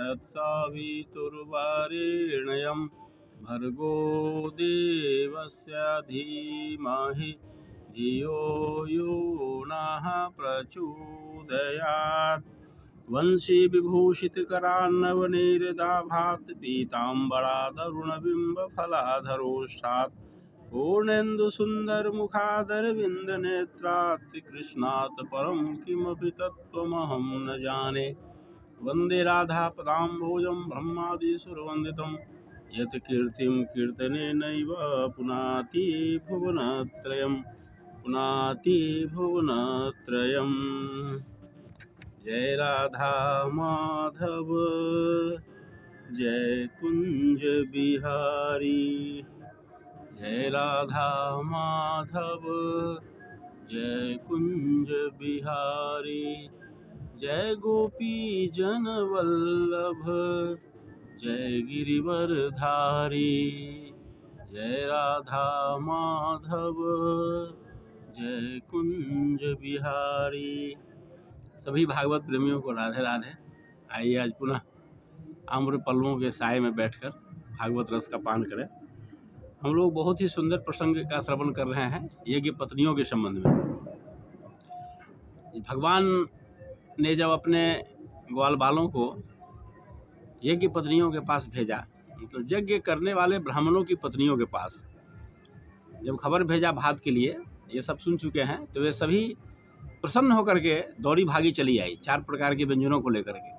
तत्सवितुर्वरेण्यं भर्गो देवस्य धीमहि धियो यो नः प्रचोदयात्। वंशी विभूषितकरान्नवनीरदाभात् पीताम्बरादरुणबिम्बफलाधरोष्ठात् पूर्णेन्दुसुन्दरमुखादरविन्दनेत्रात् कृष्णात् परं किमपि तत्त्वमहं न जाने। वन्दे राधापदाम्भोजं ब्रह्मादिसुरवन्दितं यत् कीर्तिं कीर्तनेनैव पुनाति भुवनत्रयम्। जय राधा माधव जय कुंज बिहारी, जय राधा माधव जय कुंज बिहारी, जय गोपी जन वल्लभ जय गिरिवरधारी। जय राधा माधव जय कुंज बिहारी। सभी भागवत प्रेमियों को राधे राधे। आइए आज पुनः आम्र पल्लवों के साए में बैठकर भागवत रस का पान करें। हम लोग बहुत ही सुंदर प्रसंग का श्रवण कर रहे हैं यज्ञ पत्नियों के संबंध में। भगवान ने जब अपने ग्वाल बालों को यज्ञ पत्नियों के पास भेजा, तो यज्ञ करने वाले ब्राह्मणों की पत्नियों के पास जब खबर भेजा भात के लिए, ये सब सुन चुके हैं, तो वे सभी प्रसन्न होकर के दौड़ी भागी चली आई 4 प्रकार के व्यंजनों को लेकर के।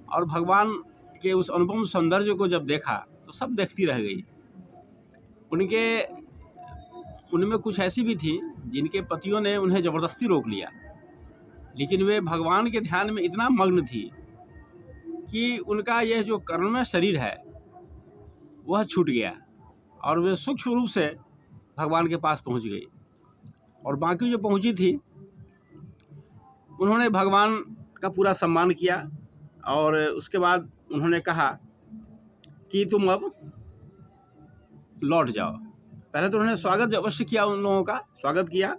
और भगवान के उस अनुपम सौंदर्य को जब देखा तो सब देखती रह गई। उनमें कुछ ऐसी भी थी जिनके पतियों ने उन्हें ज़बरदस्ती रोक लिया, लेकिन वे भगवान के ध्यान में इतना मग्न थी कि उनका यह जो कर्ममय शरीर है वह छूट गया और वे सूक्ष्म रूप से भगवान के पास पहुंच गई। और बाकी जो पहुंची थी उन्होंने भगवान का पूरा सम्मान किया और उसके बाद उन्होंने कहा कि तुम अब लौट जाओ। पहले तो उन्होंने स्वागत अवश्य किया, उन लोगों का स्वागत किया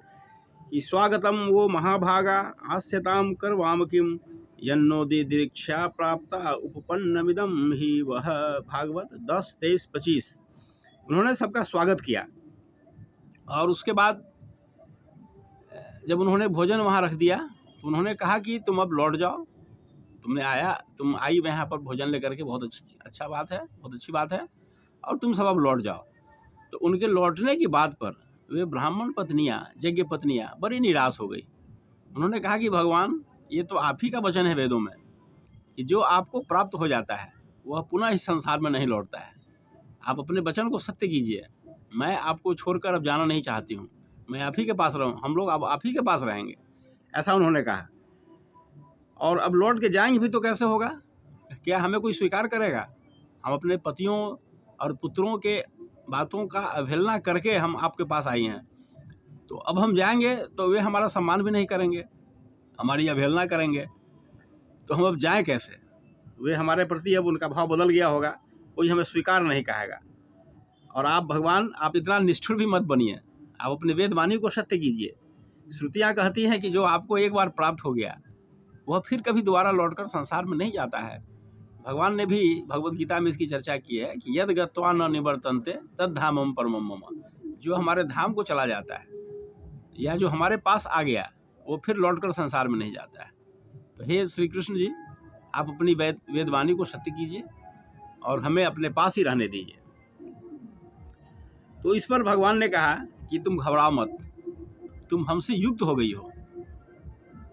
कि स्वागतम वो महाभागा आस्यताम करवाम किम यन्नो दीक्षा प्राप्ता उपपन्नमिदम ही वह। भागवत 10:23-25 उन्होंने सबका स्वागत किया। और उसके बाद जब उन्होंने भोजन वहाँ रख दिया तो उन्होंने कहा कि तुम अब लौट जाओ, तुम आई यहाँ पर भोजन लेकर के, बहुत अच्छा बात है, बहुत अच्छी बात है, और तुम सब अब लौट जाओ। तो उनके लौटने की बात पर वे ब्राह्मण पत्नियाँ, यज्ञ पत्नियाँ बड़ी निराश हो गई। उन्होंने कहा कि भगवान, ये तो आप ही का वचन है वेदों में कि जो आपको प्राप्त हो जाता है वह पुनः इस संसार में नहीं लौटता है। आप अपने वचन को सत्य कीजिए। मैं आपको छोड़कर अब जाना नहीं चाहती हूँ, मैं आप ही के पास रहूँ, हम लोग अब आप ही के पास रहेंगे, ऐसा उन्होंने कहा। और अब लौट के जाएंगे भी तो कैसे होगा? क्या हमें कोई स्वीकार करेगा? हम अपने पतियों और पुत्रों के बातों का अवहेलना करके हम आपके पास आई हैं, तो अब हम जाएंगे तो वे हमारा सम्मान भी नहीं करेंगे, हमारी अवहेलना करेंगे, तो हम अब जाएं कैसे? वे हमारे प्रति अब उनका भाव बदल गया होगा, कोई हमें स्वीकार नहीं कहेगा। और आप भगवान, आप इतना निष्ठुर भी मत बनिए, आप अपने वेदवाणी को सत्य कीजिए। श्रुतियाँ कहती हैं कि जो आपको एक बार प्राप्त हो गया वह फिर कभी दोबारा लौटकर संसार में नहीं जाता है। भगवान ने भी भगवत गीता में इसकी चर्चा की है कि यद गत्वा न निवर्तन्ते तद धामम परमम मम। जो हमारे धाम को चला जाता है या जो हमारे पास आ गया वो फिर लौटकर संसार में नहीं जाता है। तो हे श्री कृष्ण जी, आप अपनी वेदवाणी को सत्य कीजिए और हमें अपने पास ही रहने दीजिए। तो इस पर भगवान ने कहा कि तुम घबराओ मत, तुम हमसे युक्त हो गई हो,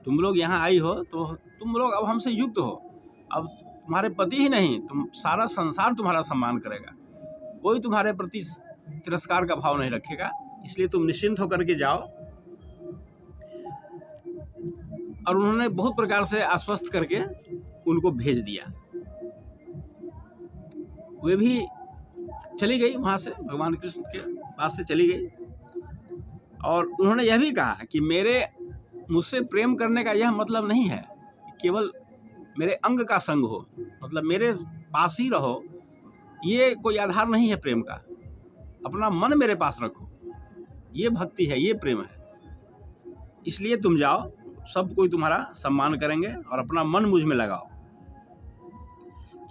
तुम लोग यहाँ आई हो तो तुम लोग अब हमसे युक्त हो। अब तुम्हारे पति ही नहीं, तुम सारा संसार तुम्हारा सम्मान करेगा, कोई तुम्हारे प्रति तिरस्कार का भाव नहीं रखेगा, इसलिए तुम निश्चिंत होकर के जाओ। और उन्होंने बहुत प्रकार से आश्वस्त करके उनको भेज दिया। वे भी चली गई वहाँ से, भगवान कृष्ण के पास से चली गई। और उन्होंने यह भी कहा कि मुझसे प्रेम करने का यह मतलब नहीं है केवल मेरे अंग का संग हो, मतलब मेरे पास ही रहो, ये कोई आधार नहीं है प्रेम का। अपना मन मेरे पास रखो, ये भक्ति है, ये प्रेम है। इसलिए तुम जाओ, सब कोई तुम्हारा सम्मान करेंगे और अपना मन मुझ में लगाओ।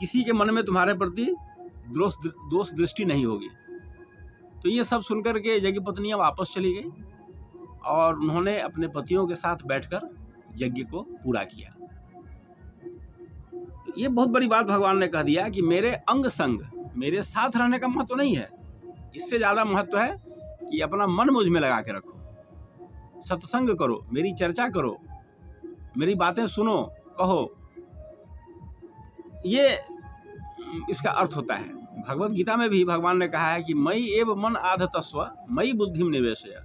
किसी के मन में तुम्हारे प्रति दोष दृष्टि नहीं होगी। तो ये सब सुनकर के यज्ञ पत्नियां वापस चली गई और उन्होंने अपने पतियों के साथ बैठकर यज्ञ को पूरा किया। तो ये बहुत बड़ी बात भगवान ने कह दिया कि मेरे अंग संग, मेरे साथ रहने का महत्व नहीं है, इससे ज़्यादा महत्व है कि अपना मन मुझ में लगा के रखो, सत्संग करो, मेरी चर्चा करो, मेरी बातें सुनो, कहो। ये इसका अर्थ होता है। भगवत गीता में भी भगवान ने कहा है कि मयि एव मन आधतस्व मयि बुद्धिम निवेशय,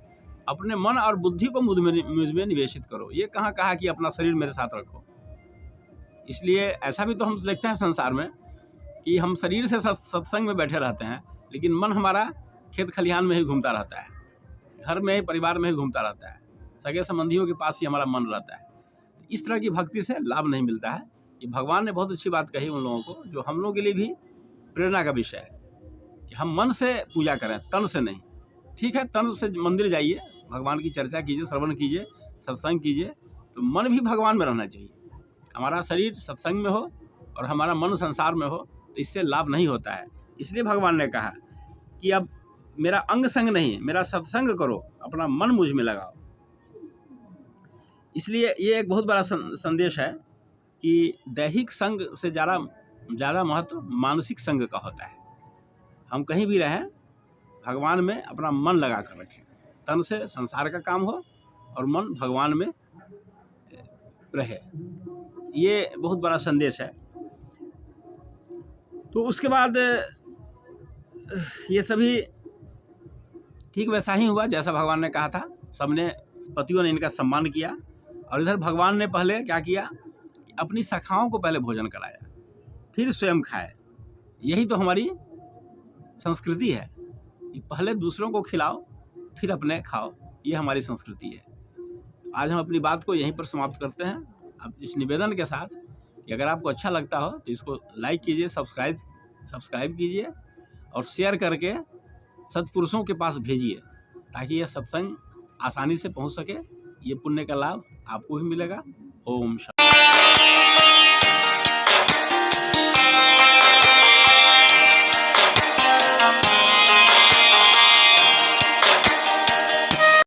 अपने मन और बुद्धि को मुझ में निवेशित करो। ये कहाँ कहा कि अपना शरीर मेरे साथ रखो। इसलिए ऐसा भी तो हम देखते हैं संसार में कि हम शरीर से सत्संग में बैठे रहते हैं, लेकिन मन हमारा खेत खलिहान में ही घूमता रहता है, घर में, परिवार में ही घूमता रहता है, सगे संबंधियों के पास ही हमारा मन रहता है। तो इस तरह की भक्ति से लाभ नहीं मिलता है। ये भगवान ने बहुत अच्छी बात कही उन लोगों को, जो हम लोगों के लिए भी प्रेरणा का विषय है कि हम मन से पूजा करें, तन से नहीं। ठीक है, तन से मंदिर जाइए, भगवान की चर्चा कीजिए, श्रवण कीजिए, सत्संग कीजिए, तो मन भी भगवान में रहना चाहिए। हमारा शरीर सत्संग में हो और हमारा मन संसार में हो, तो इससे लाभ नहीं होता है। इसलिए भगवान ने कहा कि अब मेरा अंग संग नहीं, मेरा सत्संग करो, अपना मन मुझ में लगाओ। इसलिए ये एक बहुत बड़ा संदेश है कि दैहिक संग से ज़्यादा महत्व मानसिक संग का होता है। हम कहीं भी रहें, भगवान में अपना मन लगा कर रखें, तन से संसार का काम हो और मन भगवान में रहे। ये बहुत बड़ा संदेश है। तो उसके बाद ये सभी ठीक वैसा ही हुआ जैसा भगवान ने कहा था। सबने, पतियों ने इनका सम्मान किया और इधर भगवान ने पहले क्या किया, अपनी सखाओं को पहले भोजन कराया, फिर स्वयं खाए। यही तो हमारी संस्कृति है कि पहले दूसरों को खिलाओ, फिर अपने खाओ। ये हमारी संस्कृति है। आज हम अपनी बात को यहीं पर समाप्त करते हैं, अब इस निवेदन के साथ कि अगर आपको अच्छा लगता हो तो इसको लाइक कीजिए, सब्सक्राइब कीजिए और शेयर करके सत्पुरुषों के पास भेजिए, ताकि यह सत्संग आसानी से पहुंच सके। ये पुण्य का लाभ आपको भी मिलेगा। ओम शांति।